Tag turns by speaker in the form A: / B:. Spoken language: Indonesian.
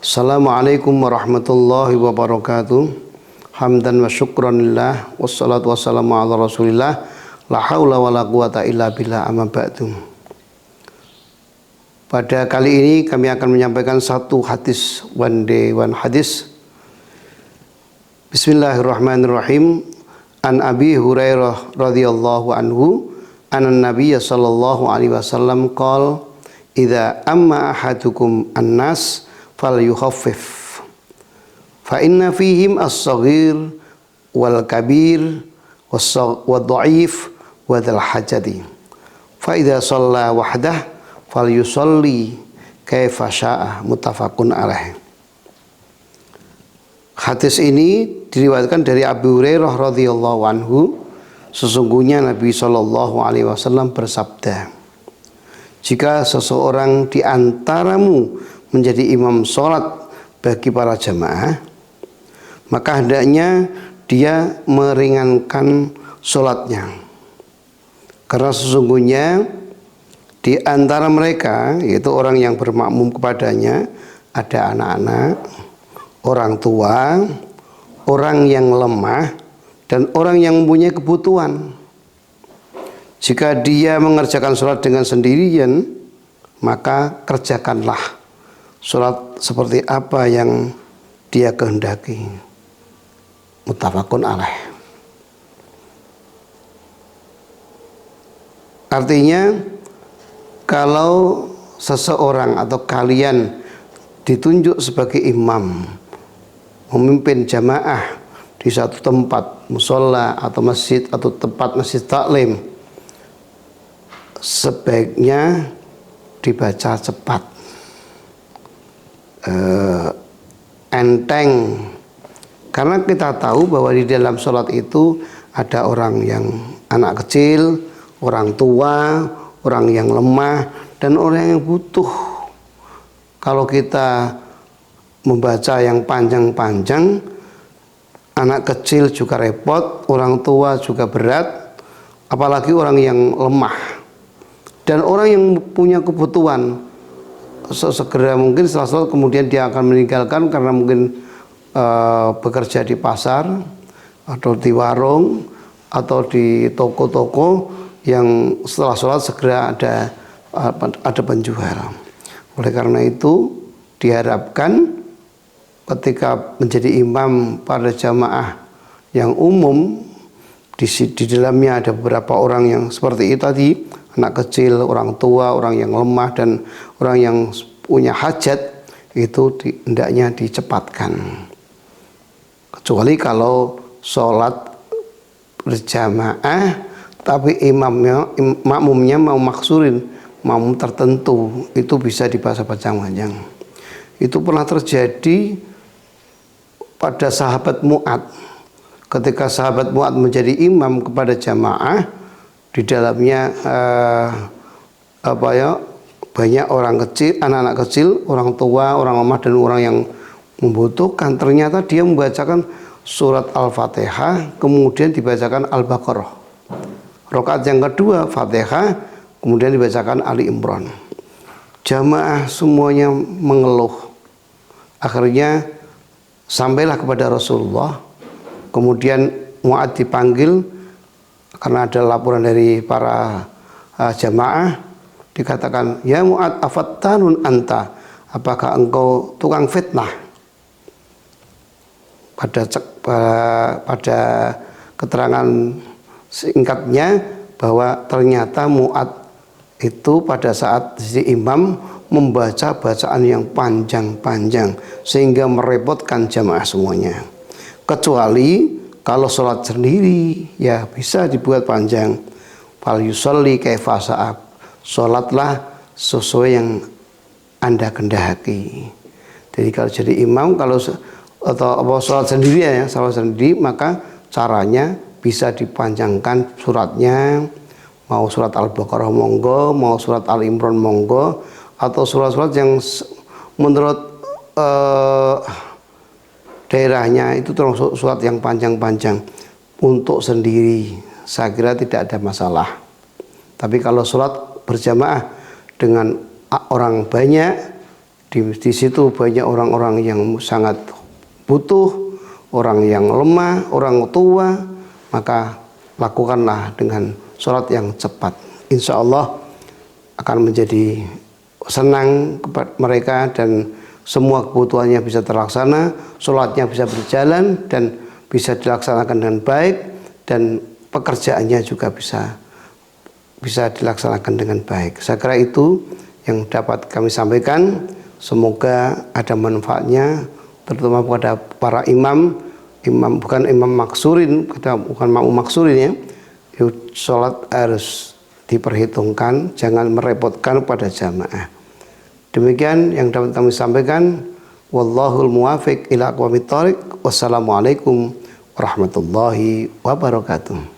A: Assalamualaikum warahmatullahi wabarakatuh. Hamdan wa syukranillah. Wassalatu wassalamu ala rasulillah. La haula wa la quwata illa billah, amma ba'du. Pada kali ini kami akan menyampaikan satu hadis, one day one hadis. Bismillahirrahmanirrahim. An Abi Hurairah radhiyallahu anhu anan Nabiyya sallallahu alaihi wasallam qala idza amma ahadukum an-nas falyukhaffif fa inna fihim as-saghir wal kabir wad-dha'if wa dzal hajati fa idza shalla wahdah falyusalli kaifa syaa, muttafaqun alaih. Hadis ini diriwayatkan dari Abu Hurairah radhiyallahu anhu, sesungguhnya Nabi sallallahu alaihi wasallam bersabda, jika seseorang di antaramu menjadi imam sholat bagi para jamaah, maka hendaknya dia meringankan sholatnya, karena sesungguhnya di antara mereka, yaitu orang yang bermakmum kepadanya, ada anak-anak, orang tua, orang yang lemah, dan orang yang mempunyai kebutuhan. Jika dia mengerjakan sholat dengan sendirian, maka kerjakanlah sholat seperti apa yang dia kehendaki. Muttafaqun alaih. Artinya, kalau seseorang atau kalian ditunjuk sebagai imam, memimpin jamaah di satu tempat, musola atau masjid atau tempat masjid taklim, sebaiknya dibaca cepat, enteng, karena kita tahu bahwa di dalam sholat itu ada orang yang anak kecil, orang tua, orang yang lemah, dan orang yang butuh. Kalau kita membaca yang panjang-panjang, anak kecil juga repot, orang tua juga berat, apalagi orang yang lemah dan orang yang punya kebutuhan. Segera mungkin setelah sholat kemudian dia akan meninggalkan karena mungkin bekerja di pasar atau di warung atau di toko-toko yang setelah sholat segera ada penjual. Oleh karena itu diharapkan ketika menjadi imam pada jamaah yang umum, di dalamnya ada beberapa orang yang seperti itu tadi, anak kecil, orang tua, orang yang lemah, dan orang yang punya hajat, itu hendaknya dicepatkan. Kecuali kalau sholat berjamaah tapi makmumnya mau maksurin, makmum tertentu, itu bisa dibaca panjang-panjang. Itu pernah terjadi pada sahabat Mu'ad. Ketika sahabat Mu'ad menjadi imam kepada jamaah, di dalamnya banyak orang kecil, anak-anak kecil, orang tua, orang lemah, dan orang yang membutuhkan. Ternyata dia membacakan surat Al-Fatihah, kemudian dibacakan Al-Baqarah. Rakaat yang kedua Fatihah, kemudian dibacakan Ali Imran. Jamaah semuanya mengeluh. Akhirnya sampailah kepada Rasulullah. Kemudian Mu'ad dipanggil karena ada laporan dari para jamaah. Dikatakan, ya Mu'ad, afattanun anta, apakah engkau tukang fitnah? Pada keterangan singkatnya bahwa ternyata Mu'ad itu pada saat si imam membaca bacaan yang panjang-panjang sehingga merepotkan jamaah semuanya. Kecuali kalau sholat sendiri, ya bisa dibuat panjang. Fal yusalli kaifa syaa, sholatlah sesuai yang Anda kehendaki. Jadi kalau jadi imam, sholat sendiri ya, sholat sendiri, maka caranya bisa dipanjangkan suratnya, mau surat Al-Baqarah monggo, mau surat Al-Imran monggo, atau surat-surat yang menurut daerahnya itu termasuk surat yang panjang-panjang. Untuk sendiri saya kira tidak ada masalah. Tapi kalau sholat berjamaah dengan orang banyak, Di situ banyak orang-orang yang sangat butuh, orang yang lemah, orang tua, maka lakukanlah dengan sholat yang cepat. Insya Allah akan menjadi senang kepada mereka dan semua kebutuhannya bisa terlaksana, sholatnya bisa berjalan dan bisa dilaksanakan dengan baik, dan pekerjaannya juga bisa dilaksanakan dengan baik. Saya kira itu yang dapat kami sampaikan. Semoga ada manfaatnya, terutama kepada para imam bukan imam maksurin, bukan makmum maksurin ya. Sholat harus diperhitungkan, jangan merepotkan pada jamaah. Demikian yang dapat kami sampaikan. Wallahul muwafiq ila aqwamit thoriq. Wassalamualaikum warahmatullahi wabarakatuh.